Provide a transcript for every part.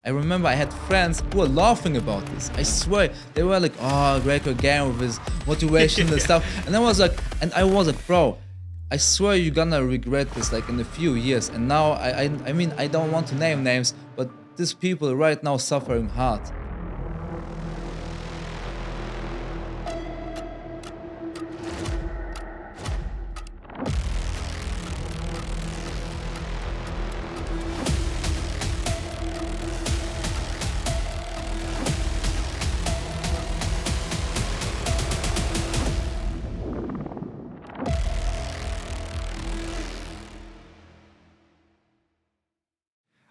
I remember I had friends who were laughing about this. I swear, they were like, "Oh, Grecko again with his motivation and stuff." And I was like, "Bro, I swear you're gonna regret this like in a few years." And now, I mean, I don't want to name names, but these people right now suffering hard.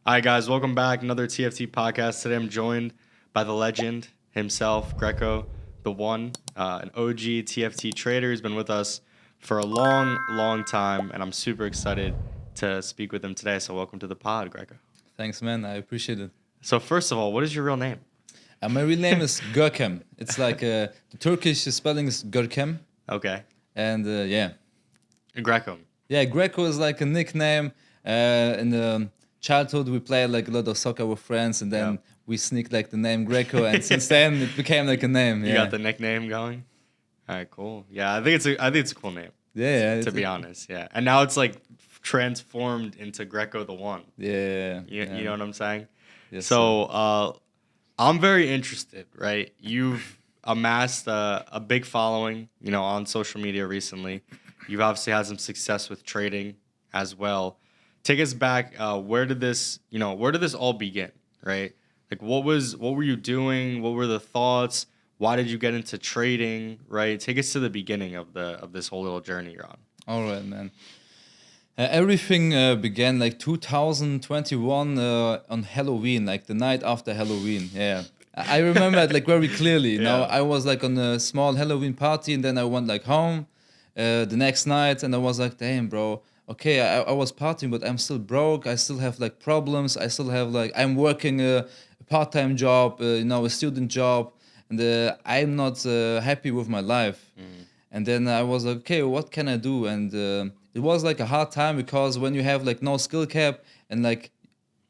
All right, guys, welcome back. Another TFT podcast. Today I'm joined by the legend himself, Grecko, the one, an OG TFT trader. He's been with us for a long, long time, and I'm super excited to speak with him today. So welcome to the pod, Grecko. Thanks, man. I appreciate it. So first of all, what is your real name? My real name is Görkem. It's like the Turkish spelling is Görkem. Okay. And yeah. Grecko. Yeah, Grecko is like a nickname. In the childhood, we played like a lot of soccer with friends, and then we sneaked like the name Grecko, and since then it became like a name. You got the nickname going? All right, cool. Yeah, I think it's a cool name. Yeah. To be honest, yeah. And now it's like transformed into Grecko the One. Yeah. You know what I'm saying? Yes, so I'm very interested, right? You've amassed a big following, on social media recently. You've obviously had some success with trading as well. Take us back. Where did this all begin, right? Like, what were you doing? What were the thoughts? Why did you get into trading, right? Take us to the beginning of this whole little journey you're on. All right, man. Everything began like 2021 on Halloween, like the night after Halloween. Yeah, I remember it like very clearly. You know, I was like on a small Halloween party, and then I went like home the next night, and I was like, "Damn, bro. Okay, I was partying, but I'm still broke. I still have like problems. I still have like I'm working a part-time job, a student job, and I'm not happy with my life." And then I was like, "Okay, what can I do?" And it was like a hard time because when you have like no skill cap and like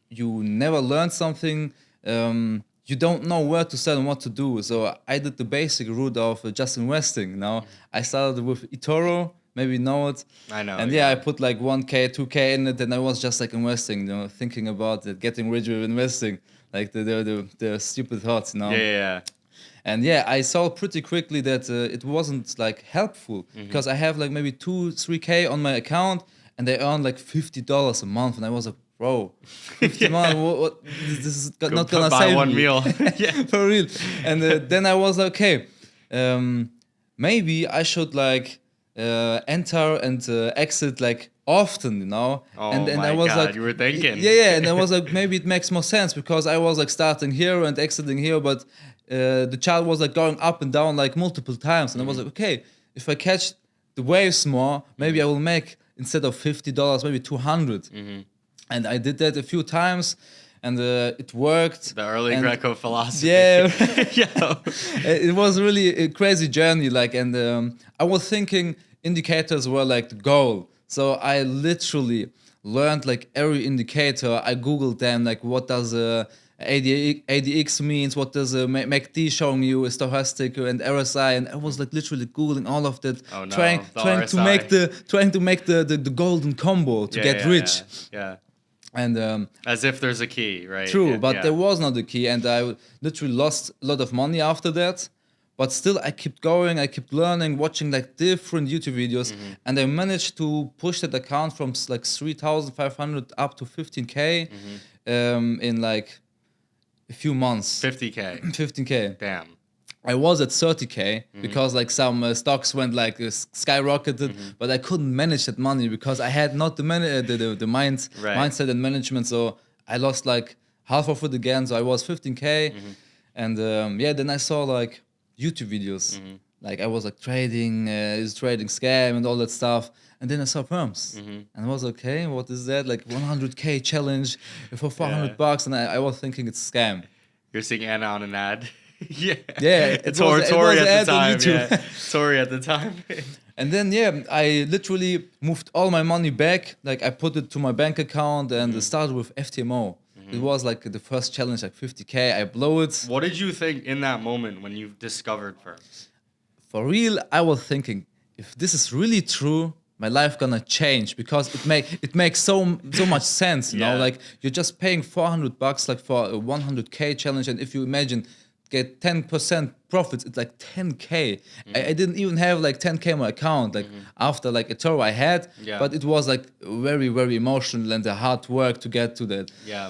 you never learned something, you don't know where to start and what to do. So I did the basic route of just investing. I started with eToro. Maybe you know it. I know. And I put like 1K, 2K in it, and I was just like investing, thinking about it, getting rich with investing, like the stupid thoughts, Yeah. And I saw pretty quickly that it wasn't like helpful because I have like maybe 2-3K on my account, and I earn like $50 a month, and I was like, bro, 50 month, what? This is not gonna buy save one me. meal. Yeah, for real. And then I was like, okay, maybe I should like enter and exit like often, Oh and my I was God, like, you were thinking. yeah, and I was like, maybe it makes more sense because I was like starting here and exiting here, but the chart was like going up and down like multiple times, and I was like, okay, if I catch the waves more, maybe I will make instead of $50, maybe 200. And I did that a few times, and it worked. The early Grecko philosophy. Yeah, Yeah. it was really a crazy journey. Like, and I was thinking indicators were like the goal. So I literally learned like every indicator. I googled them, like what does ADX means, what does MACD showing you, a stochastic and RSI, and I was like literally googling all of that, Oh, no, trying to make the golden combo to get rich. Yeah. And As if there's a key, right? true, Yeah, but there was not a key, and I literally lost a lot of money after that. But still, I kept going, I kept learning, watching like different YouTube videos, and I managed to push that account from like 3,500 up to 15K in like a few months. 50K. 15K. Damn. I was at 30K because like some stocks went like skyrocketed, but I couldn't manage that money because I had not the mindset and management. So I lost like half of it again. So I was 15K, and then I saw like YouTube videos, like I was like trading, is trading scam and all that stuff. And then I saw perms, and I was like, okay, what is that? Like 100K challenge for $400, and I was thinking it's a scam. You're seeing Anna on an ad. Yeah. It was Tori an at ad the on time. YouTube. Yeah. Tori at the time. And then I literally moved all my money back. Like I put it to my bank account and started with FTMO. It was like the first challenge, like 50K. I blow it. What did you think in that moment when you discovered firms? For real, I was thinking, if this is really true, my life gonna change, because it makes so much sense, you know. Yeah. Like, you're just paying $400 like for a 100K challenge, and if you imagine get 10% profits, it's like 10K. I didn't even have like 10K on my account, like after like a tour I had, Yeah. but it was like very emotional and the hard work to get to that. Yeah.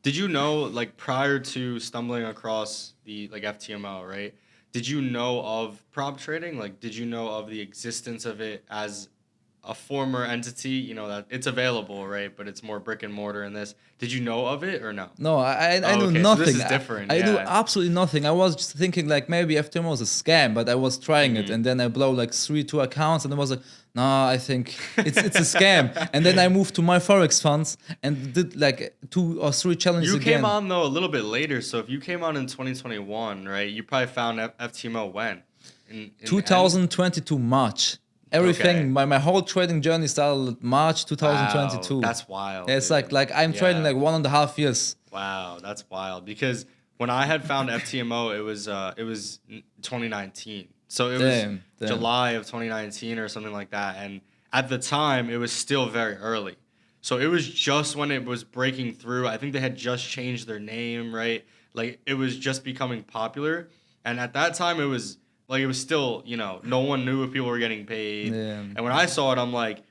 Did you know, like, prior to stumbling across the like FTMO, right? Did you know of prop trading? Like, did you know of the existence of it as a former entity? You know that it's available, right? But it's more brick and mortar in this. Did you know of it or no? No, I knew Okay, so nothing. this is different, I knew yeah. absolutely nothing. I was just thinking like maybe FTMO was a scam, but I was trying Mm-hmm. it, and then I blow like two accounts, and I was like, no, I think it's a scam. And then I moved to my forex funds and did like 2 or 3 challenges You again. came on though a little bit later. So if you came on in 2021, right? You probably found FTMO when? In the end? 2022 March. Everything, Okay. my whole trading journey started March 2022. Wow, that's wild. Yeah, it's dude. like I'm trading Yeah. like 1.5 years. Wow, that's wild. Because when I had found FTMO, it was 2019. So it Damn. was July of 2019 or something like that. And at the time, it was still very early. So it was just when it was breaking through. I think they had just changed their name, right? Like, it was just becoming popular. And at that time, it was still, you know, no one knew if people were getting paid. Yeah. And when I saw it, I'm like,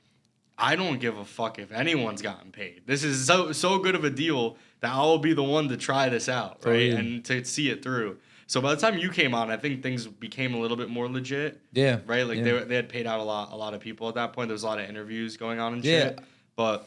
I don't give a fuck if anyone's gotten paid. This is so good of a deal that I'll be the one to try this out, For right? real. And to see it through. So by the time you came on, I think things became a little bit more legit. Yeah. Right? Like, yeah. they had paid out a lot of people at that point. There was a lot of interviews going on and Yeah. shit. But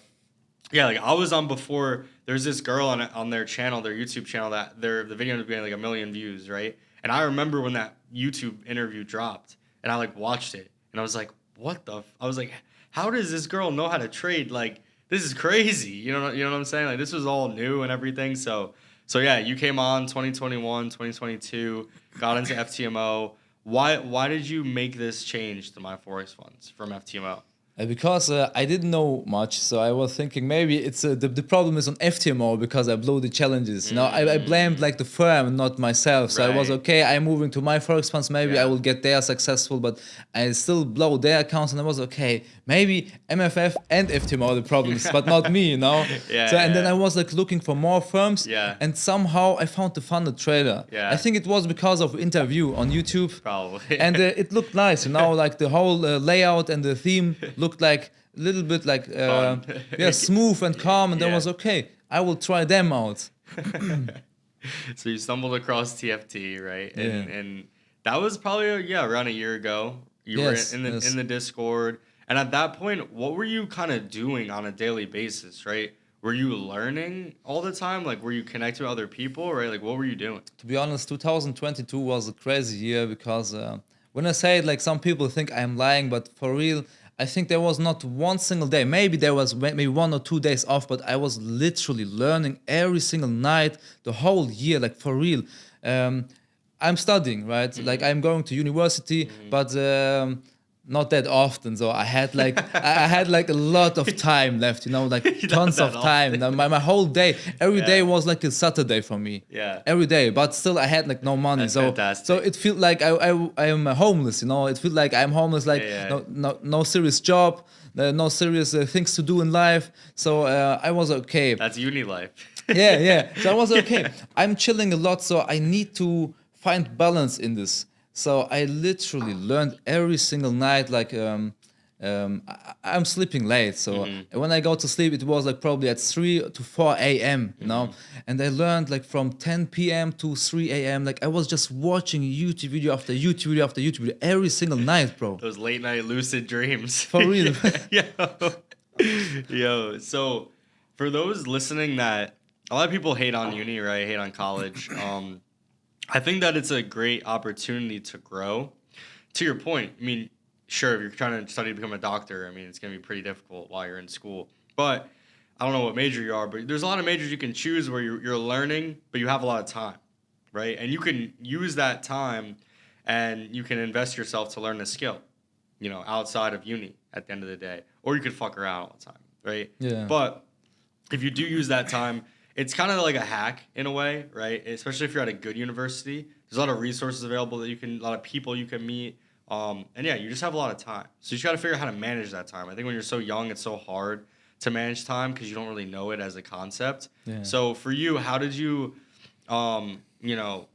yeah, like, I was on before. There's this girl on their channel, their YouTube channel, that the video was getting like 1 million views, right? And I remember when that YouTube interview dropped, and I like watched it, and I was like, what the? I was like, how does this girl know how to trade? Like, this is crazy. You know what I'm saying? Like, this was all new and everything. So yeah, you came on 2021, 2022, got into FTMO. Why did you make this change to my forex funds from FTMO? Because I didn't know much, so I was thinking maybe it's the problem is on FTMO because I blew the challenges. You know, I blamed like the firm, not myself. So I was Right. okay. I'm moving to my forex funds. Maybe I Yeah. will get there successful, but I still blow their accounts, and I was okay. Maybe MFF and FTMO are the problems, but not me. You know. Yeah, So and then yeah. I was like looking for more firms. Yeah. And somehow I found the Funded Trader. Yeah. I think it was because of interview on YouTube. Probably. And it looked nice, you know, like the whole layout and the theme looked like a little bit like Fun. yeah, smooth and calm, and Yeah. I was okay. I will try them out. So you stumbled across TFT, right? Yeah. And that was probably around a year ago. You Yes, were yes. in the Discord, and at that point, what were you kind of doing on a daily basis, right? Were you learning all the time? Like, were you connecting with other people, right? Like, what were you doing? To be honest, 2022 was a crazy year because when I say it, like some people think I'm lying, but for real, I think there was not one single day. Maybe there was maybe 1 or 2 days off, but I was literally learning every single night, the whole year, like for real. I'm studying, right? Like I'm going to university, but not that often. So I had like I had like a lot of time left, you know, like Not tons that of time. often. My whole day, every day Yeah. was like a Saturday for me. Yeah. Every day, but still I had like no money. That's so fantastic. so it felt like I am homeless, you know. It felt like I'm homeless, like Yeah. no serious job, no serious things to do in life. So I was okay. That's uni life. Yeah. So I was okay. I'm chilling a lot, so I need to find balance in this. So I literally learned every single night. Like I'm sleeping late, so when I go to sleep, it was like probably at 3 to 4 a.m. You know, and I learned like from 10 p.m. to 3 a.m. Like I was just watching YouTube video after YouTube video after YouTube video every single night, bro. Those late night lucid dreams. For real. Yo. So for those listening that a lot of people hate on uni, right? Hate on college. I think that it's a great opportunity to grow. To your point, I mean, sure, if you're trying to study to become a doctor, I mean, it's going to be pretty difficult while you're in school. But I don't know what major you are, but there's a lot of majors you can choose where you're learning, but you have a lot of time, right? And you can use that time and you can invest yourself to learn a skill, you know, outside of uni at the end of the day. Or you could fuck around all the time, right? Yeah. But if you do use that time, it's kind of like a hack in a way, right? Especially if you're at a good university. There's a lot of resources available that a lot of people you can meet. And yeah, you just have a lot of time. So you just got to figure out how to manage that time. I think when you're so young, it's so hard to manage time because you don't really know it as a concept. Yeah. So for you, how did you, you know,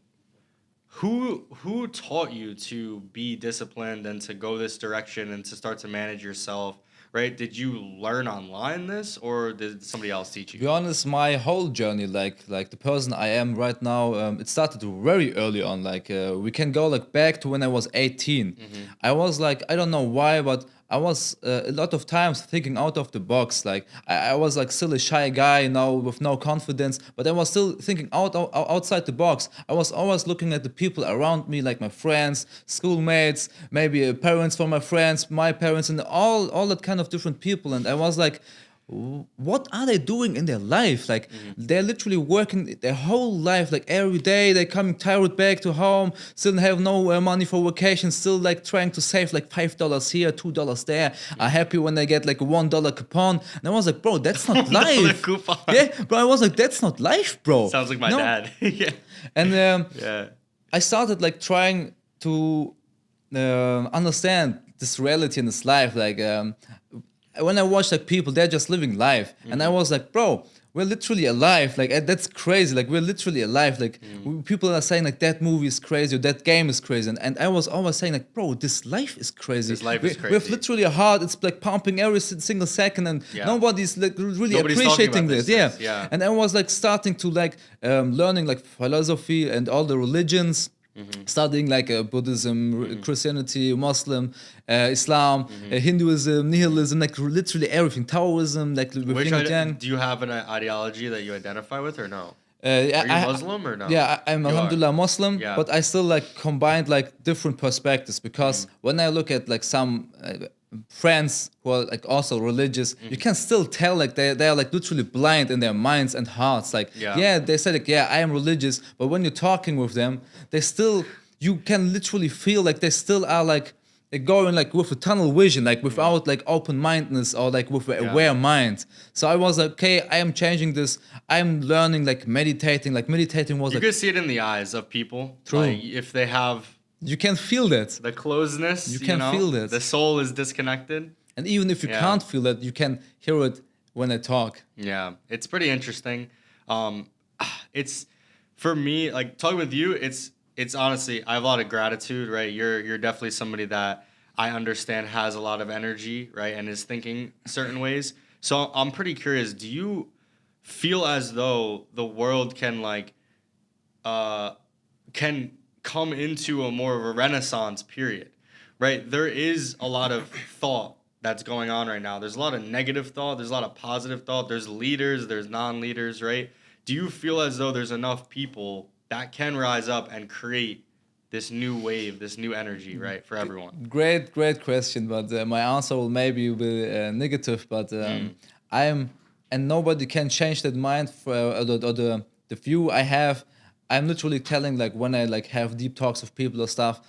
who taught you to be disciplined and to go this direction and to start to manage yourself, right? Did you learn online this, or did somebody else teach To you? be honest, my whole journey, like the person I am right now, it started very early on. Like we can go like back to when I was 18. I was like, I don't know why, but I was a lot of times thinking out of the box. Like I was like still a shy guy, with no confidence, but I was still thinking outside the box. I was always looking at the people around me, like my friends, schoolmates, maybe parents for my friends, my parents, and all that kind of different people. And I was like, what are they doing in their life? Like they're literally working their whole life, like every day they're coming tired back to home, still have no money for vacation, still like trying to save like $5 here, $2 there, are happy when they get like a $1 coupon. And I was like, bro, that's not life. Coupon. Yeah, but I was like, that's not life, bro. Sounds like my No. dad. Yeah. And Yeah. I started like trying to understand this reality in this life. Like when I watch like people, they're just living life, and I was like, bro, we're literally alive. Like that's crazy. Like we're literally alive. Like people are saying like that movie is crazy or that game is crazy, and I was always saying like, bro, this life is crazy. This life is We have crazy. literally a heart. It's like pumping every single second, and Yeah. nobody's like really Nobody's talking appreciating about this. these Yeah. things, yeah. And I was like starting to like learning like philosophy and all the religions. Studying like Buddhism, Christianity, Muslim, Islam, Hinduism, nihilism, like literally everything, Taoism, like with Which yin and yang. do you have an ideology that you identify with, or no? Yeah, Are you Muslim or no? Yeah, I'm You are. Alhamdulillah Muslim, Yeah. but I still like combined like different perspectives because when I look at like some friends who are like also religious, you can still tell like they're like literally blind in their minds and hearts. Like Yeah. they say like I am religious, but when you're talking with them, they still you can literally feel like they still are like going like with a tunnel vision, like without like open mindedness or like with an aware mind. So I was like, okay, I am changing this. I'm learning like meditating. Like meditating was You like can see it in the eyes of people. True. Like if they have you can feel that, the closeness, You can know, feel that. the soul is disconnected. and even if you Yeah. can't feel it, you can hear it when I talk. Yeah, it's pretty interesting. It's for me, like talking with you, it's honestly, I have a lot of gratitude, right? You're definitely somebody that I understand has a lot of energy, right, and is thinking certain ways. So I'm pretty curious. Do you feel as though the world can can come into a more of a renaissance period, right? There is a lot of thought that's going on right now. There's a lot of negative thought. There's a lot of positive thought. There's leaders. There's non-leaders, right? Do you feel as though there's enough people that can rise up and create this new wave, this new energy, right, for everyone? Great question, but my answer will maybe be negative. But I am, and nobody can change that mind for the view I have. I'm literally telling like when I like have deep talks with people or stuff,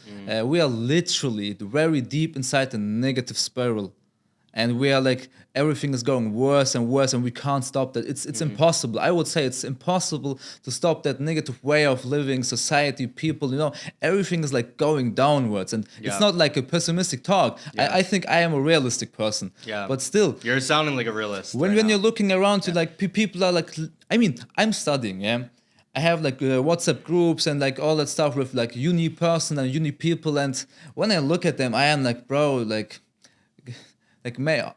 we are literally very deep inside the negative spiral, and we are like everything is going worse and worse, and we can't stop that. It's impossible. I would say it's impossible to stop that negative way of living, society, people. Everything is like going downwards, and Yeah. it's not like a pessimistic talk. Yeah. I think I am a realistic person. Yeah. But still, You're sounding like a realist. when right when now. you're looking around to like people are like, I mean, I'm studying, yeah. I have like WhatsApp groups and like all that stuff with like uni person and uni people, and when I look at them, I am like, bro, like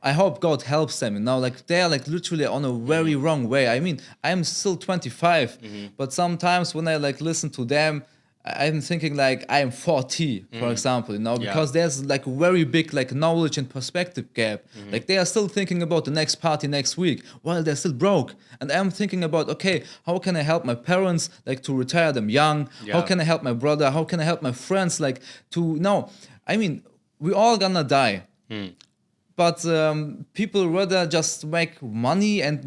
I hope God helps them. Like they are like literally on a very wrong way. I mean, I'm still 25, but sometimes when I like listen to them, I'm thinking like I am 40, for example, because there's like a very big like knowledge and perspective gap. Like they are still thinking about the next party next week while they're still broke. And I'm thinking about, okay, how can I help my parents like to retire them young? How Yeah. can I help my brother? How can I help my friends like I mean, we all gonna die. But people rather just make money and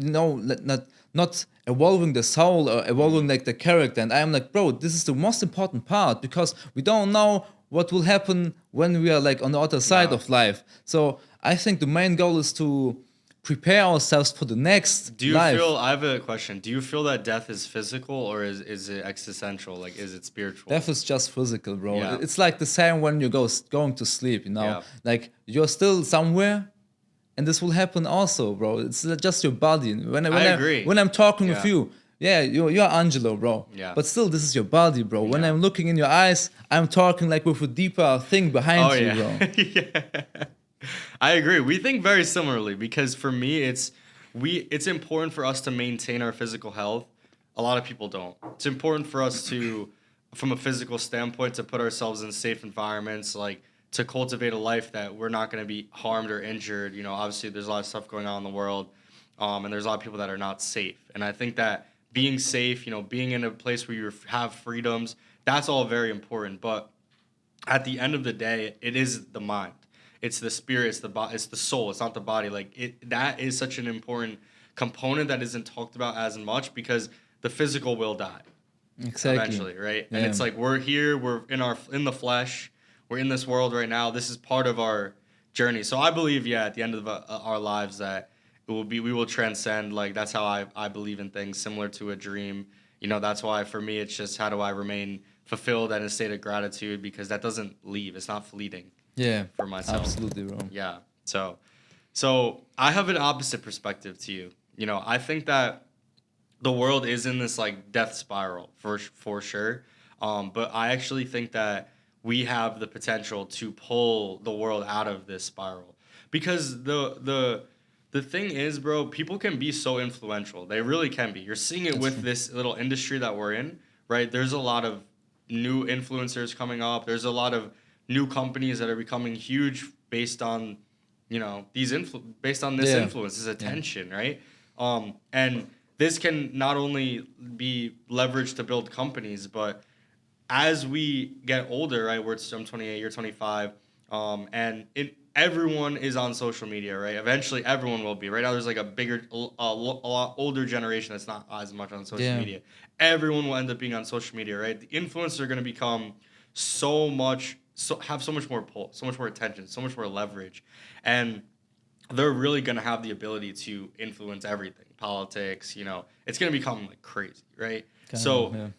not evolving the soul or evolving like the character. And I'm like, bro, this is the most important part, because we don't know what will happen when we are like on the other side Yeah. of life. So I think the main goal is to prepare ourselves for the next Do you life. feel? I have a question. Do you feel that death is physical or is it existential? Like, is it spiritual? Death is just physical, bro. Yeah. It's like the same when you going to sleep, you know? Yeah. Like, you're still somewhere, and this will happen also, bro. It's just your body. I agree. When I'm talking Yeah. with you, yeah, you're Angelo, bro. Yeah. But still, this is your body, bro. When Yeah. I'm looking in your eyes, I'm talking like with a deeper thing behind Oh you, yeah. bro. Yeah. I agree. We think very similarly because for me it's important for us to maintain our physical health. A lot of people don't. It's important for us to from a physical standpoint to put ourselves in safe environments, like to cultivate a life that we're not going to be harmed or injured. You know, obviously there's a lot of stuff going on in the world, and there's a lot of people that are not safe. And I think that being safe, you know, being in a place where you have freedoms, that's all very important. But at the end of the day, it is the mind. It's the spirit, it's the soul, it's not the body. Like that is such an important component that isn't talked about as much because the physical will die Exactly. eventually, right? And Yeah. it's like we're here, we're in the flesh, we're in this world right now. This is part of our journey. So I believe, yeah, at the end of our lives that we will transcend. Like that's how I believe in things, similar to a dream. You know, that's why for me it's just how do I remain fulfilled and in a state of gratitude because that doesn't leave. It's not fleeting. Yeah. For myself. Absolutely, bro. Yeah. So I have an opposite perspective to you. You know, I think that the world is in this like death spiral for sure. But I actually think that we have the potential to pull the world out of this spiral because the thing is, bro, people can be so influential. They really can be. You're seeing it with this little industry that we're in, right? There's a lot of new influencers coming up. There's a lot of new companies that are becoming huge based on, you know, based on this influence, this attention, right? And this can not only be leveraged to build companies, but as we get older, right? I'm 28, you're 25, and everyone is on social media, right? Eventually, everyone will be. Right now, there's like a lot older generation that's not as much on social media. Everyone will end up being on social media, right? The influencers are going to become have so much more pull, so much more attention, so much more leverage, and they're really going to have the ability to influence everything, politics. You know, it's going to become like crazy, right?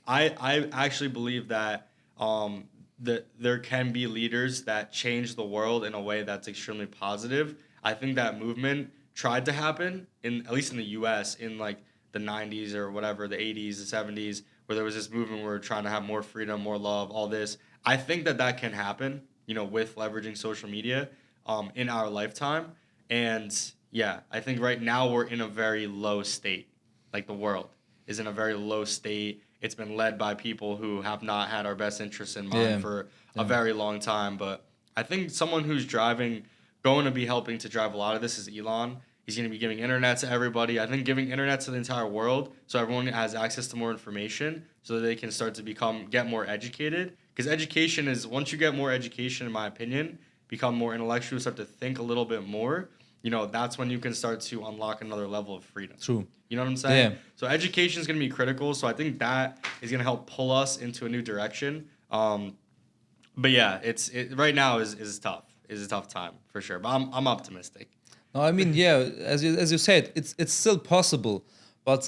I actually believe that that there can be leaders that change the world in a way that's extremely positive. I think that movement tried to happen at least in the U.S. in like the 90s or whatever, the 80s, the 70s, where there was this movement where we're trying to have more freedom, more love, all this. I think that can happen, you know, with leveraging social media in our lifetime. And yeah, I think right now we're in a very low state. Like the world is in a very low state. It's been led by people who have not had our best interests in mind for a very long time. But I think someone who's going to be helping to drive a lot of this is Elon. He's going to be giving internet to everybody. I think giving internet to the entire world so everyone has access to more information so that they can start to get more educated. Because education is, once you get more education, in my opinion, become more intellectual, start to think a little bit more, you know, that's when you can start to unlock another level of freedom. True. You know what I'm saying? Yeah. So education is going to be critical. So I think that is going to help pull us into a new direction. But yeah, right now is tough. It's a tough time for sure. But I'm optimistic. No, I mean, yeah, as you said, it's still possible, but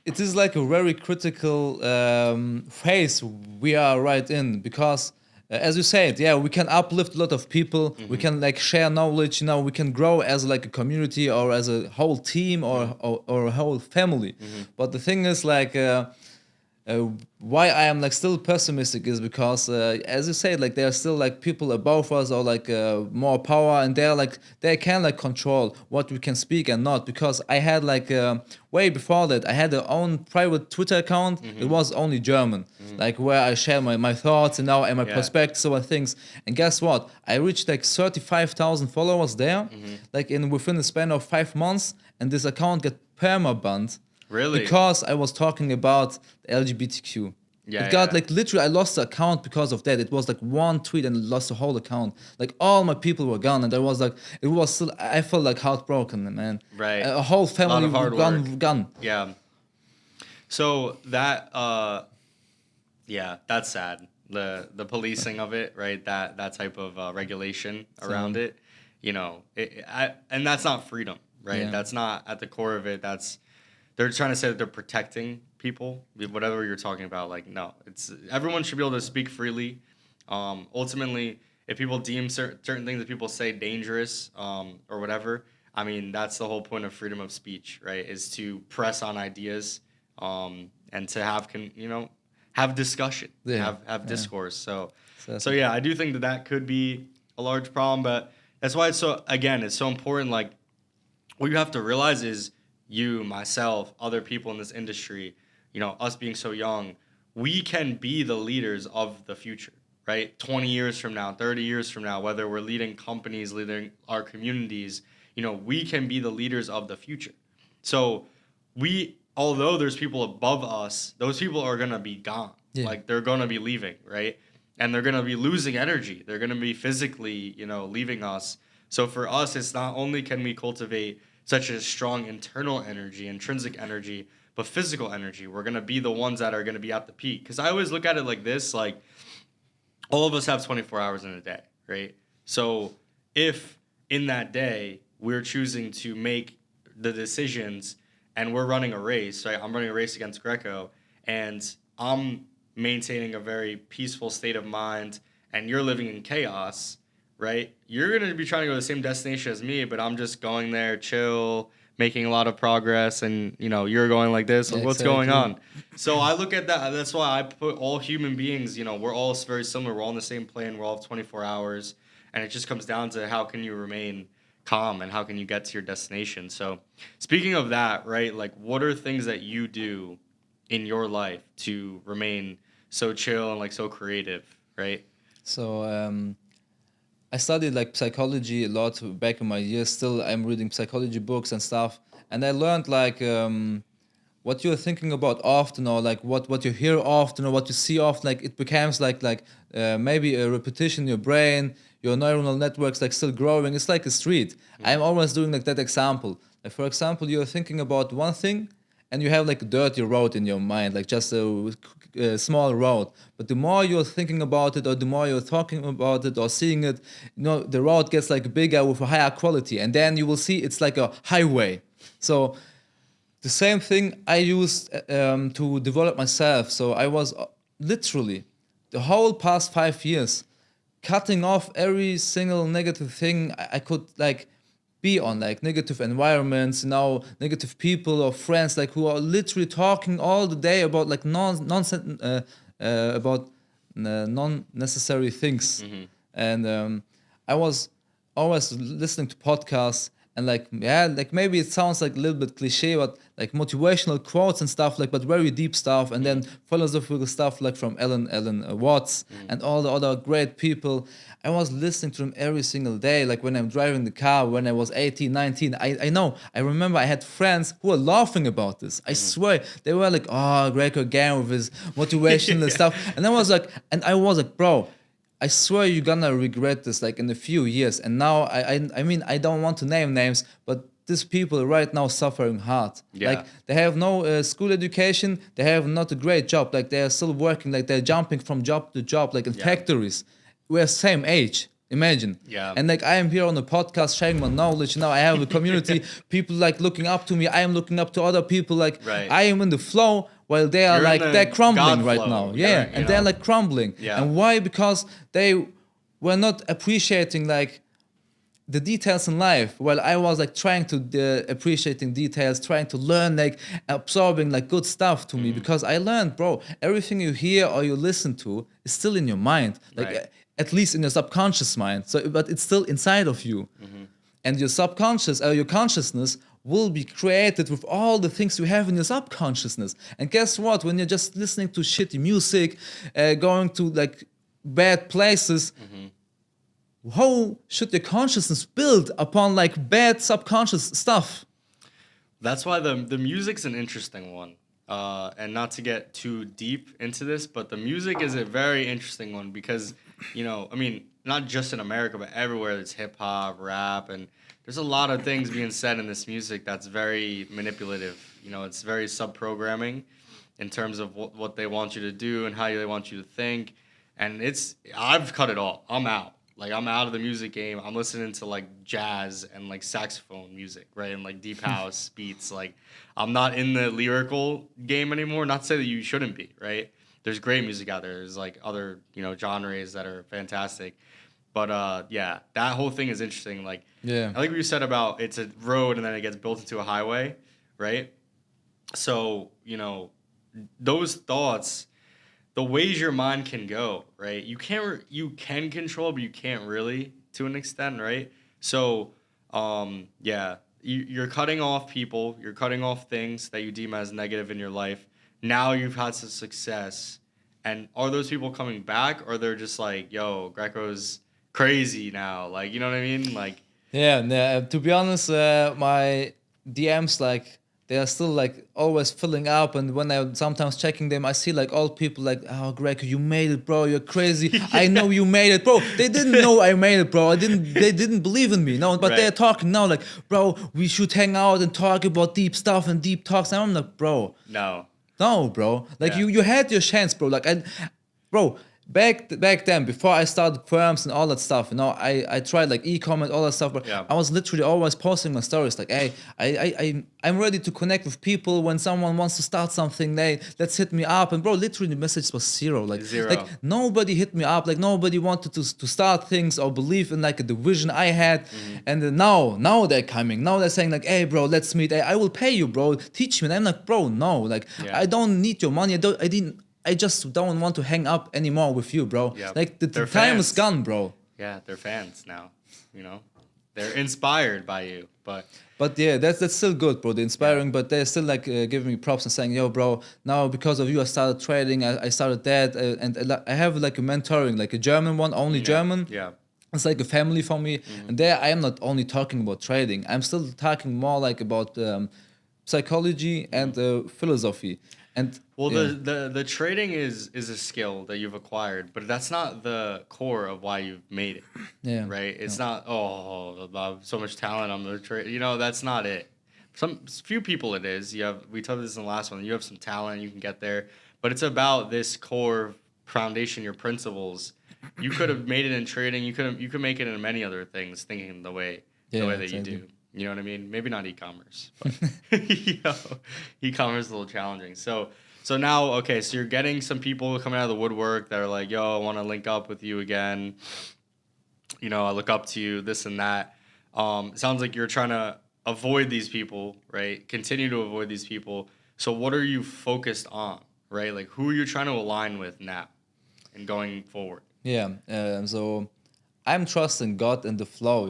it is like a very critical phase we are right in because, as you said, yeah, we can uplift a lot of people. We can like share knowledge. You know, we can grow as like a community or as a whole team or a whole family. But the thing is, like. Why I am like still pessimistic is because as you said, like there are still like people above us or like more power, and they can like control what we can speak and not. Because I had like way before that I had a own private Twitter account. It was only German, like where I share my thoughts and now and my perspectives about things. And guess what? I reached like 35,000 followers there, like within the span of 5 months, and this account got perma-banned. Really? Because I was talking about the LGBTQ. Yeah, it got like literally I lost the account because of that. It was like one tweet and lost the whole account. Like all my people were gone, and I was like, it was still. I felt like heartbroken, man. Right. A whole family gone. Yeah. So that that's sad. The policing of it, right? That type of regulation around it. and that's not freedom, right? Yeah. That's not at the core of it. They're trying to say that they're protecting people, whatever you're talking about. Like, no, everyone should be able to speak freely. Ultimately, if people deem certain things that people say dangerous, or whatever, I mean, that's the whole point of freedom of speech, right? Is to press on ideas, and to have discussion, Yeah. have Yeah. discourse. So Exactly. yeah, I do think that could be a large problem, but that's why it's so important. Like, what you have to realize is you, myself, other people in this industry, us being so young, we can be the leaders of the future, right? 20 years from now, 30 years from now, whether we're leading companies, leading our communities, we can be the leaders of the future. So although there's people above us, those people are going to be gone. Yeah. Like, they're going to be leaving, right? And they're going to be losing energy. They're going to be physically, leaving us. So for us, it's not only can we cultivate such a strong internal energy, intrinsic energy, but physical energy. We're going to be the ones that are going to be at the peak. Because I always look at it like this, like, all of us have 24 hours in a day, right? So if in that day we're choosing to make the decisions and we're running a race, right? I'm running a race against Grecko, and I'm maintaining a very peaceful state of mind, and you're living in chaos, right? You're going to be trying to go to the same destination as me, but I'm just going there, chill, making a lot of progress, and you're going like this. Yeah, Like, what's going exactly. on? So I look at that. That's why I put all human beings. We're all very similar. We're all on the same plane. We're all have 24 hours, and it just comes down to how can you remain calm and how can you get to your destination. So speaking of that, right? Like, what are things that you do in your life to remain so chill and like so creative, right? So I studied like psychology a lot back in my years. Still, I'm reading psychology books and stuff, and I learned like what you're thinking about often, or like what you hear often, or what you see often. Like it becomes like maybe a repetition in your brain. Your neuronal networks like still growing. It's like a street. I'm always doing like that example. Like for example, you're thinking about one thing, and you have like a dirty road in your mind, like just a small road. But the more you're thinking about it, or the more you're talking about it or seeing it, the road gets like bigger with a higher quality, and then you will see it's like a highway. So the same thing I used to develop myself. So I was literally the whole past 5 years cutting off every single negative thing I could like be on, like negative environments, negative people or friends like who are literally talking all the day about like nonsense about non-necessary things. And I was always listening to podcasts, and like yeah, like maybe it sounds like a little bit cliche, but like motivational quotes and stuff, like but very deep stuff, and then philosophical stuff like from Ellen Watts and all the other great people. I was listening to them every single day, like when I'm driving the car when I was 18, 19. I remember I had friends who were laughing about this. I swear they were like, oh, Grecko again with his motivational stuff, and I was like, bro, I swear you're gonna regret this like in a few years. And now I mean I don't want to name names, but these people right now suffering hard. Yeah. Like they have no school education, they have not a great job. Like they are still working, like they're jumping from job to job, like in factories. We're same age. Imagine. Yeah. And like I am here on the podcast sharing my knowledge. Now I have a community, people like looking up to me. I am looking up to other people. Like Right. I am in the flow while they are You're in like the they're crumbling God right flow. now. You're, Yeah, you and they're know. like crumbling. Yeah. And why? Because they were not appreciating like the details in life, while I was like trying to appreciating details, trying to learn, like absorbing like good stuff to me, because I learned, bro, everything you hear or you listen to is still in your mind, like Right. at least in your subconscious mind. So, but it's still inside of you, and your subconscious or your consciousness will be created with all the things you have in your subconsciousness. And guess what? When you're just listening to shitty music, going to like bad places, how should your consciousness build upon like bad subconscious stuff? That's why the music's an interesting one. And not to get too deep into this, but the music is a very interesting one because, I mean, not just in America, but everywhere it's hip hop, rap, and there's a lot of things being said in this music that's very manipulative. It's very sub-programming in terms of what they want you to do and how they want you to think. And I've cut it all. I'm out. Like I'm out of the music game. I'm listening to like jazz and like saxophone music, right? And like deep house beats. Like I'm not in the lyrical game anymore. Not to say that you shouldn't be, right? There's great music out there. There's like other, genres that are fantastic. But yeah, that whole thing is interesting. Like Yeah. I like what you said about it's a road and then it gets built into a highway, right? So, those thoughts, the ways your mind can go, right? You can control, but you can't really to an extent, right? So, yeah, you're cutting off people, you're cutting off things that you deem as negative in your life. Now you've had some success, and are those people coming back, or they're just like, yo, Greco's crazy now, like, you know what I mean? Like, Yeah, to be honest, my DMs like they are still like always filling up, and when I'm sometimes checking them, I see like old people like, "Oh, Grecko, you made it, bro. You're crazy. I know you made it, bro." They didn't know I made it, bro. They didn't believe in me, no. But Right. they're talking now, like, "Bro, we should hang out and talk about deep stuff and deep talks." And I'm like, "Bro, no. no, bro. Like Yeah. you had your chance, bro. Like bro, back then before I started firms and all that stuff, I tried like e-commerce, all that stuff, but Yeah. I was literally always posting my stories like, hey, I'm ready to connect with people when someone wants to start something. Let's hit me up. And bro, literally the message was zero. Like Zero. like nobody hit me up. Like nobody wanted to start things or believe in like the vision I had. And now they're coming. Now they're saying like, hey, bro, let's meet. Hey, I will pay you, bro. Teach me. And I'm like, bro, no. Like Yeah. I don't need your money. I just don't want to hang up anymore with you, bro. Yeah. Like the They're time is fans. gone, bro. Yeah, they're fans now. They're inspired by you. But yeah, that's still good, bro. They're inspiring, but they're still like giving me props and saying, "Yo, bro, now because of you, I started trading. I started that, and I have like a mentoring, like a German one, only German. Yeah. It's like a family for me, and there I am not only talking about trading. I'm still talking more like about psychology and philosophy. And Well, yeah. the trading is a skill that you've acquired, but that's not the core of why you've made it. Yeah. Right? It's not, I have so much talent, I'm gonna trade. That's not it. Few people it is. We talked this in the last one. You have some talent, you can get there, but it's about this core foundation, your principles. You could have made it in trading. You could make it in many other things, thinking the way that exactly. you do. You know what I mean? Maybe not e-commerce, but e-commerce is a little challenging. So now, okay, so you're getting some people coming out of the woodwork that are like, yo, I want to link up with you again. I look up to you, this and that. It sounds like you're trying to avoid these people, right? Continue to avoid these people. So what are you focused on, right? Like who are you trying to align with now and going forward? Yeah. So I'm trusting God in the flow,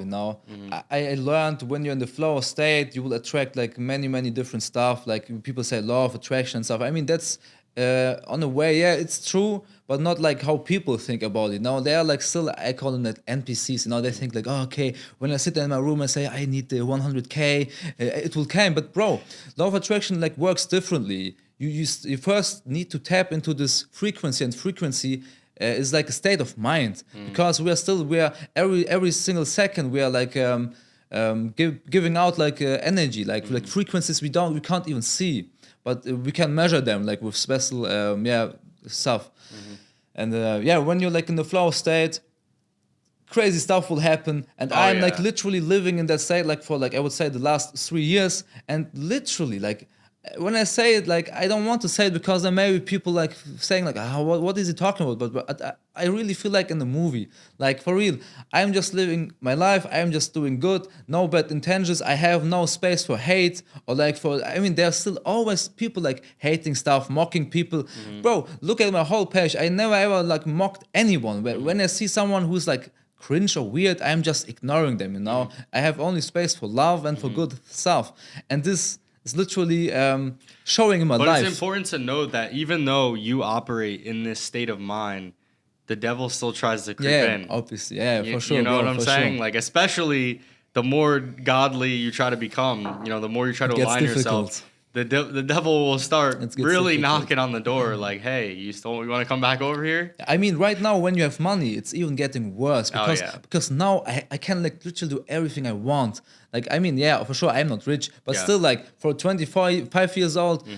I learned when you're in the flow state, you will attract like many different stuff. Like people say law of attraction and stuff. I mean, that's on a way, yeah, it's true, but not like how people think about it. They are like still, I call them like NPCs. They think like, oh, okay, when I sit in my room and say I need the 100K, it will come. But bro, law of attraction like works differently. You first need to tap into this frequency, and frequency is like a state of mind, because we are every single second we are like giving out like energy, like frequencies we can't even see, but we can measure them like with special stuff. And when you're like in the flow state, crazy stuff will happen, and I'm like literally living in that state like for like I would say the last 3 years, and literally like when I say it, like I don't want to say it because there may be people like saying like, what is he talking about? But I really feel like in the movie, like for real, I'm just living my life. I'm just doing good, no bad intentions. I have no space for hate or like there's still always people like hating stuff, mocking people. Bro, look at my whole page. I never ever like mocked anyone. When I see someone who's like cringe or weird, I'm just ignoring them. I have only space for love and for good stuff, and this. It's literally showing in my life. But it's important to note that even though you operate in this state of mind, the devil still tries to creep in. Obviously. Yeah, for sure. You know bro, what I'm saying? Sure. Like, especially the more godly you try to become, the more you try to align yourself, the devil will start really knocking on the door like, hey, you want to come back over here? I mean, right now when you have money, it's even getting worse because now I can like literally do everything I want. Like, I mean, yeah, for sure, I'm not rich, but still like for 25 years old,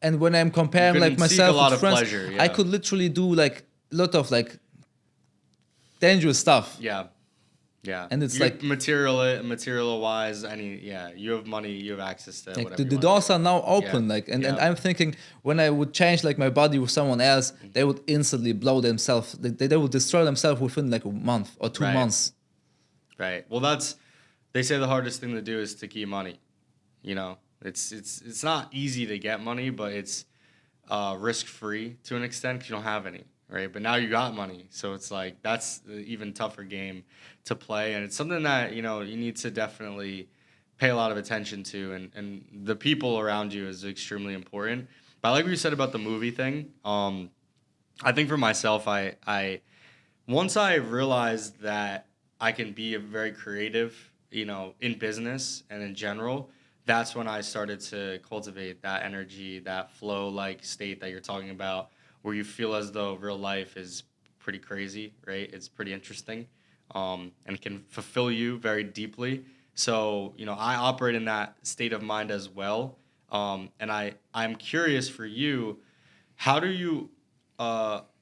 and when I'm comparing like myself with friends, I could literally do like a lot of like dangerous stuff. Yeah. Yeah. And it's you like material wise, you have money, you have access to like whatever the you want doors to are now open, Yeah. like, and Yeah. I'm thinking when I would change like my body with someone else, they would instantly blow themselves. They would destroy themselves within like a month or 2 Right. months. Right. Well, they say the hardest thing to do is to keep money. You know, it's not easy to get money, but it's risk free to an extent because you don't have any, right? But now you got money, so it's like that's the even tougher game to play, and it's something that you need to definitely pay a lot of attention to, and the people around you is extremely important. But I like what you said about the movie thing. I think for myself, I once I realized that I can be a very creative, in business and in general, that's when I started to cultivate that energy, that flow like state that you're talking about, where you feel as though real life is pretty crazy, right? It's pretty interesting, and can fulfill you very deeply. So, I operate in that state of mind as well. And I'm curious for you, how do you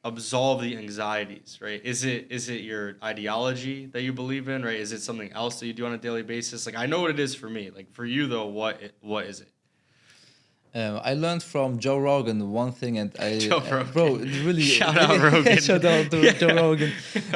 absolve the anxieties, right? Is it your ideology that you believe in, right? Is it something else that you do on a daily basis? Like I know what it is for me. Like for you though, what is it? I learned from Joe Rogan one thing, and Joe Rogan. bro, it really Shout out Rogan. shout out to Yeah. Joe Rogan.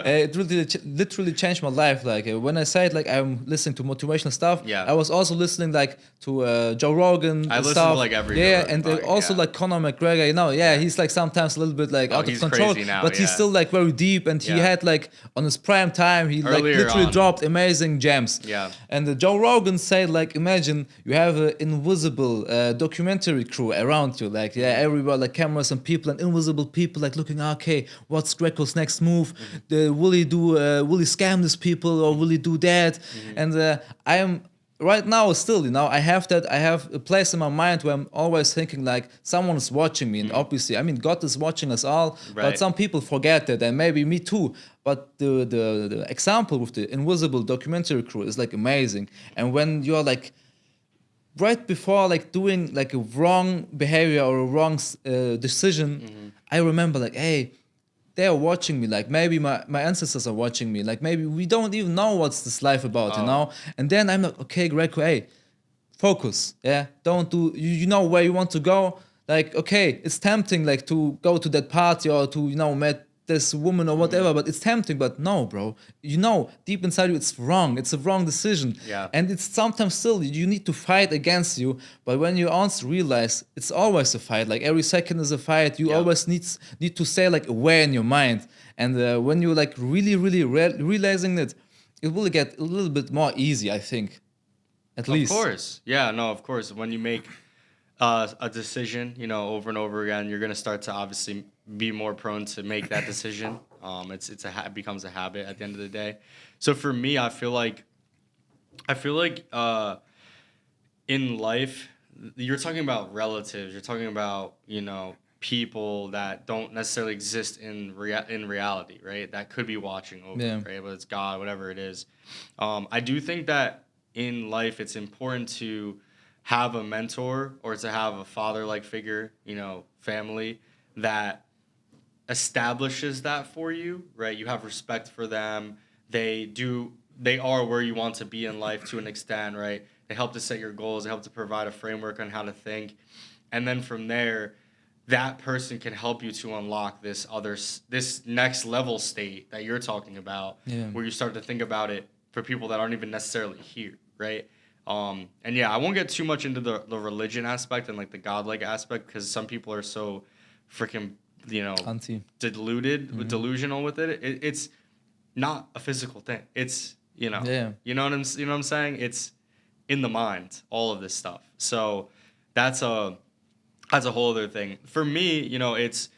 It really literally changed my life. Like when I said like I'm listening to motivational stuff, Yeah. I was also listening like to Joe Rogan. I listen stuff. to like every Joe yeah, Rogan and podcast, also yeah. like Conor McGregor. Yeah. He's like sometimes a little bit like out of he's control, crazy now, but he's yeah. still like very deep, and he Yeah. had like on his prime time he like Earlier literally on. dropped amazing gems. Yeah. And Joe Rogan said, like, imagine you have an invisible documentary crew around you, like, everywhere, like cameras and people and invisible people, like looking, okay, what's Grecko's next move? Will he scam these people or will he do that? And I am right now still, I have a place in my mind where I'm always thinking like someone is watching me, and obviously, I mean, God is watching us all, but Right. some people forget that, and maybe me too. But the example with the invisible documentary crew is like amazing. And when you're like right before like doing like a wrong behavior or a wrong decision, I remember like, hey, they are watching me. Like maybe my ancestors are watching me. Like maybe we don't even know what's this life about, And then I'm like, okay, Greco, hey, focus. Yeah, don't do. You know where you want to go. Like, okay, it's tempting like to go to that party or to meet this woman or whatever, but it's tempting. But no, bro, deep inside you, it's wrong. It's a wrong decision. Yeah. And it's sometimes still you need to fight against you. But when you also realize it's always a fight. Like every second is a fight. You Yeah. always need to stay like aware in your mind. And when you like really realizing it will get a little bit more easy, I think. At least. Of course. Yeah, no, of course. When you make a decision, over and over again, you're going to start to obviously be more prone to make that decision. It becomes a habit at the end of the day. So for me, I feel like in life, you're talking about relatives. You're talking about, people that don't necessarily exist in reality, right? That could be watching over, right? Whether it's God, whatever it is. I do think that in life, it's important to have a mentor or to have a father-like figure, family that establishes that for you, right? You have respect for them. They are where you want to be in life to an extent, right? They help to set your goals. They help to provide a framework on how to think. And then from there, that person can help you to unlock this next level state that you're talking about, where you start to think about it for people that aren't even necessarily here, right? And yeah, I won't get too much into the religion aspect and like the godlike aspect because some people are so freaking, delusional with it. It's not a physical thing. It's, you know what I'm saying? It's in the mind, all of this stuff. So that's a whole other thing. For me, it's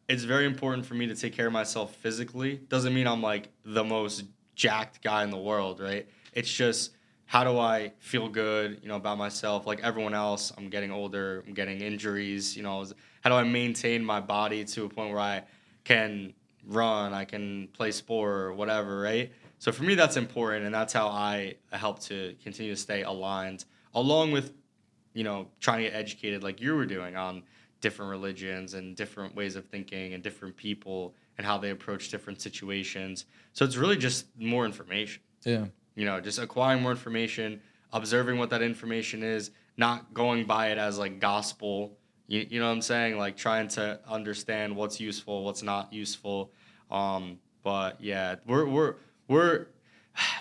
very important for me to take care of myself physically. Doesn't mean I'm like the most jacked guy in the world, right? It's just, how do I feel good, about myself? Like everyone else, I'm getting older, I'm getting injuries, how do I maintain my body to a point where I can run, I can play sport or whatever, right? So for me, that's important, and that's how I help to continue to stay aligned, along with, trying to get educated like you were doing on different religions and different ways of thinking and different people and how they approach different situations. So it's really just more information. Yeah. You know, just acquiring more information, observing what that information is, not going by it as like gospel. You know what I'm saying? Like trying to understand what's useful, what's not useful. But yeah, we're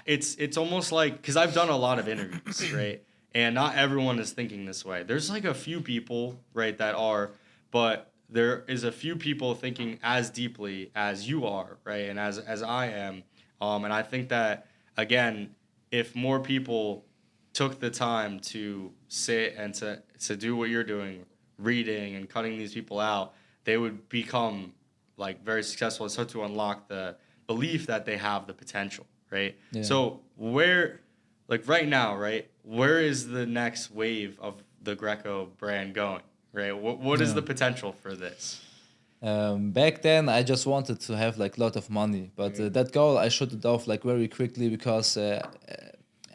it's almost like, because I've done a lot of interviews, right? And not everyone is thinking this way. There's like a few people, right, that are, but there is a few people thinking as deeply as you are, right, and as I am. And I think that, again, if more people took the time to sit and to do what you're doing, reading and cutting these people out, they would become like very successful and start to unlock the belief that they have the potential, right? Yeah. So where, like right now, right, where is the next wave of the Grecko brand going, right? What is Yeah. the potential for this? Back then, I just wanted to have like a lot of money, but that goal I shut it off like very quickly because,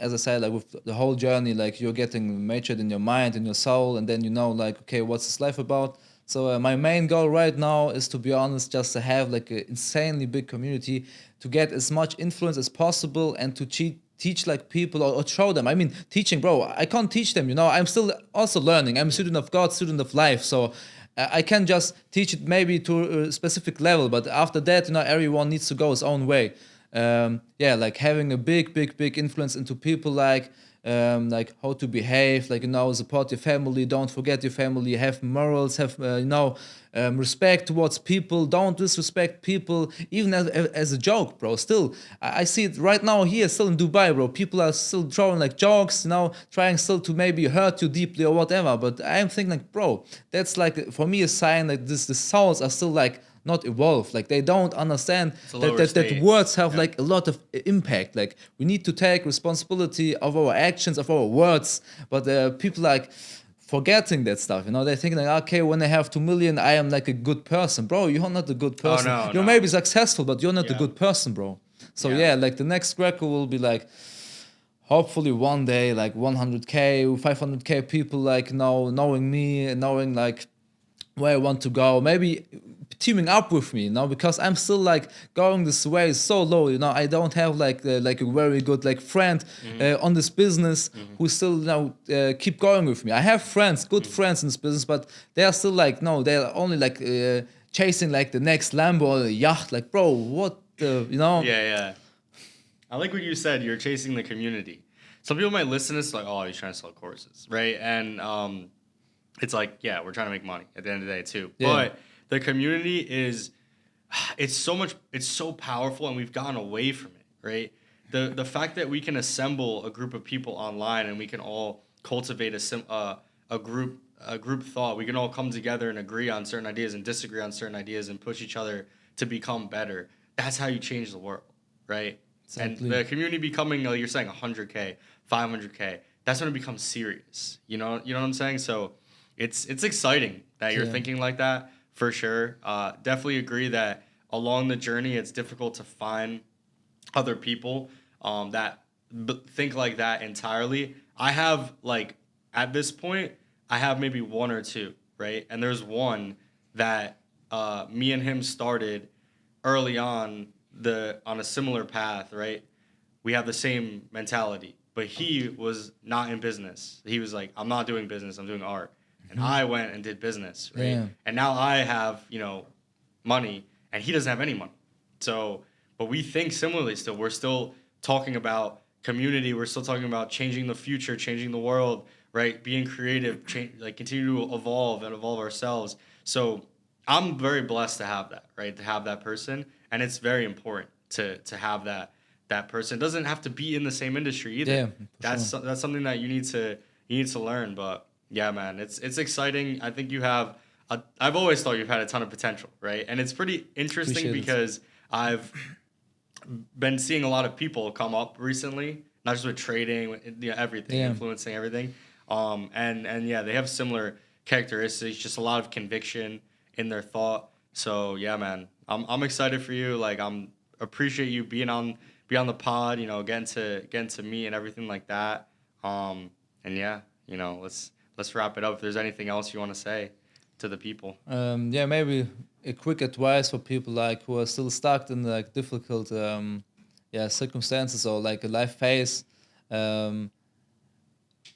as I said, like with the whole journey, like you're getting matured in your mind, in your soul, and then you know like, okay, what's this life about? So my main goal right now is, to be honest, just to have like an insanely big community, to get as much influence as possible, and to teach like people, or show them. I mean, teaching, bro, I can't teach them, you know. I'm still also learning. I'm a student of God, student of life. So I can just teach it maybe to a specific level, but after that, you know, everyone needs to go his own way. Yeah, like having a big influence into people, like how to behave, like, you know, support your family, don't forget your family, have morals, have respect towards people, don't disrespect people, even as a joke, bro. Still, I see it right now here, still in Dubai, bro. People are still throwing like jokes, you know, trying still to maybe hurt you deeply or whatever. But I'm thinking like, bro, that's like for me a sign that the souls are still like not evolved, like they don't understand that words have like a lot of impact. Like we need to take responsibility of our actions, of our words, but people like forgetting that stuff, you know. They think like, okay, when I have 2 million, I am like a good person. Bro, you're not a good person. No, you're no. maybe successful, but you're not a Yeah. good person, bro. So yeah, like the next Grecko will be like, hopefully one day, like 100k, 500k people, like, you know, knowing me, knowing like where I want to go, maybe teaming up with me, you know, because I'm still like going this way so low, you know. I don't have like a very good like friend on this business who still, you know, keep going with me. I have friends, good friends in this business, but they are still like, no, they're only like chasing like the next Lambo or yacht. Like, bro, what the, you know? Yeah. I like what you said. You're chasing the community. Some people might listen to this like, oh, he's trying to sell courses, right? And it's like, yeah, we're trying to make money at the end of the day too. Yeah. But the community is, it's so powerful, and we've gotten away from it, right? The fact that we can assemble a group of people online and we can all cultivate a group thought. We can all come together and agree on certain ideas and disagree on certain ideas and push each other to become better. That's how you change the world, right? Exactly. And the community becoming, like you're saying, 100K, 500K, that's when it becomes serious. You know what I'm saying? So it's exciting that you're thinking like that, for sure. Definitely agree that along the journey, it's difficult to find other people that think like that entirely. I have, like, at this point, I have maybe one or two, right? And there's one that me and him started early on a similar path, right? We have the same mentality, but he was not in business. He was like, I'm not doing business, I'm doing art. And I went and did business, right? Yeah. And now I have, money, and he doesn't have any money. So, but we think similarly still. We're still talking about community. We're still talking about changing the future, changing the world, right? Being creative, continue to evolve ourselves. So I'm very blessed to have that, right? To have that person. And it's very important to have that person. It doesn't have to be in the same industry either. Yeah, That's something that you need to learn. But yeah, man, it's exciting. I think you have I've always thought you've had a ton of potential, right? And it's pretty interesting because I've been seeing a lot of people come up recently, not just with trading, everything, influencing everything. And yeah, they have similar characteristics, just a lot of conviction in their thought. So yeah, man, I'm excited for you. Like, I'm appreciate you being on the pod, getting to meet and everything like that. And yeah, let's wrap it up. If there's anything else you want to say. to the people? Yeah, maybe a quick advice for people like who are still stuck in like difficult circumstances or like a life phase. Um,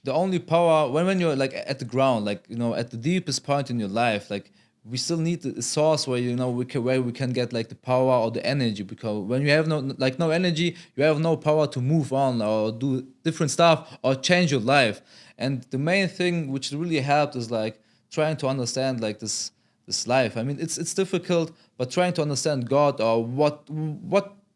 the only power when you're like at the ground, like at the deepest point in your life, like we still need a source where we can get like the power or the energy, because when you have no energy, you have no power to move on or do different stuff or change your life. And the main thing which really helped is like trying to understand like this life. I mean, it's difficult, but trying to understand God, or what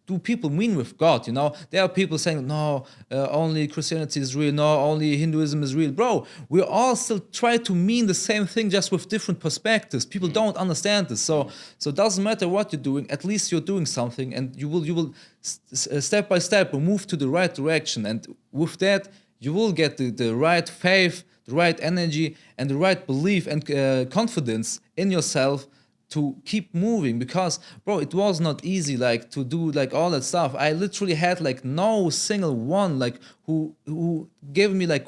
do people mean with God? There are people saying, no, only Christianity is real, no, only Hinduism is real. Bro, we all still try to mean the same thing, just with different perspectives. People don't understand this. So it doesn't matter what you're doing, at least you're doing something, and you will step by step move to the right direction. And with that, you will get the right faith, the right energy, and the right belief and confidence in yourself to keep moving. Because bro, it was not easy like to do like all that stuff. I literally had like no single one like who gave me like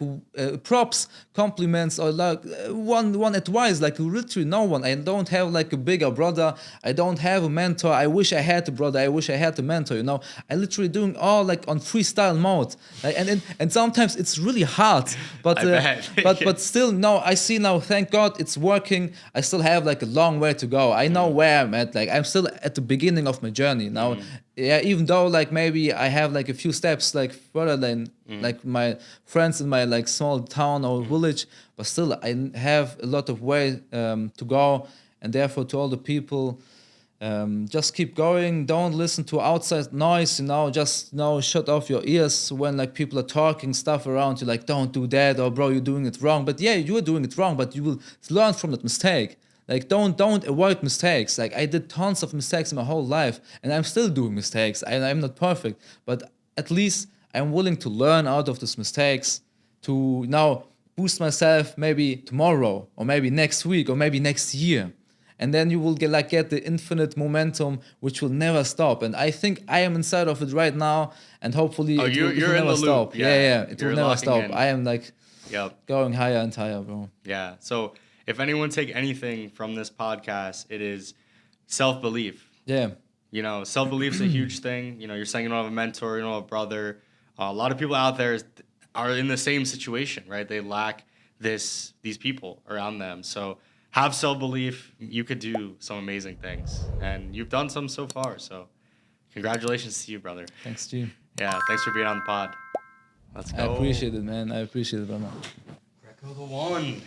props, compliments, or like one advice. Like literally no one. I don't have like a bigger brother, I don't have a mentor. I wish I had a brother, I wish I had a mentor. I literally doing all like on freestyle mode, like, and sometimes it's really hard, but I bet. but still, no, I see now, thank God it's working. I still have like a long way to go. I know where I'm at. Like I'm still at the beginning of my journey now. Yeah, even though like maybe I have like a few steps like further than like my friends in my like small town or village, but still I have a lot of way to go. And therefore, to all the people, just keep going. Don't listen to outside noise. Just shut off your ears when like people are talking stuff around you. Like, don't do that, or bro, you're doing it wrong. But yeah, you're doing it wrong, but you will learn from that mistake. Like, don't avoid mistakes. Like, I did tons of mistakes in my whole life, and I'm still doing mistakes. I'm not perfect, but at least I'm willing to learn out of these mistakes to now boost myself maybe tomorrow, or maybe next week, or maybe next year. And then you will get the infinite momentum, which will never stop. And I think I am inside of it right now, and hopefully it will never stop. Yeah, it will never stop. I am like going higher and higher, bro. Yeah. So if anyone take anything from this podcast, it is self-belief. Yeah. Self-belief's a huge thing. You're saying you don't have a mentor, you don't have a brother. A lot of people out there are in the same situation, right? They lack these people around them. So have self-belief. You could do some amazing things, and you've done some so far. So congratulations to you, brother. Thanks, G. Yeah, thanks for being on the pod. Let's go. I appreciate it, man. I appreciate it, brother. Grecko the one.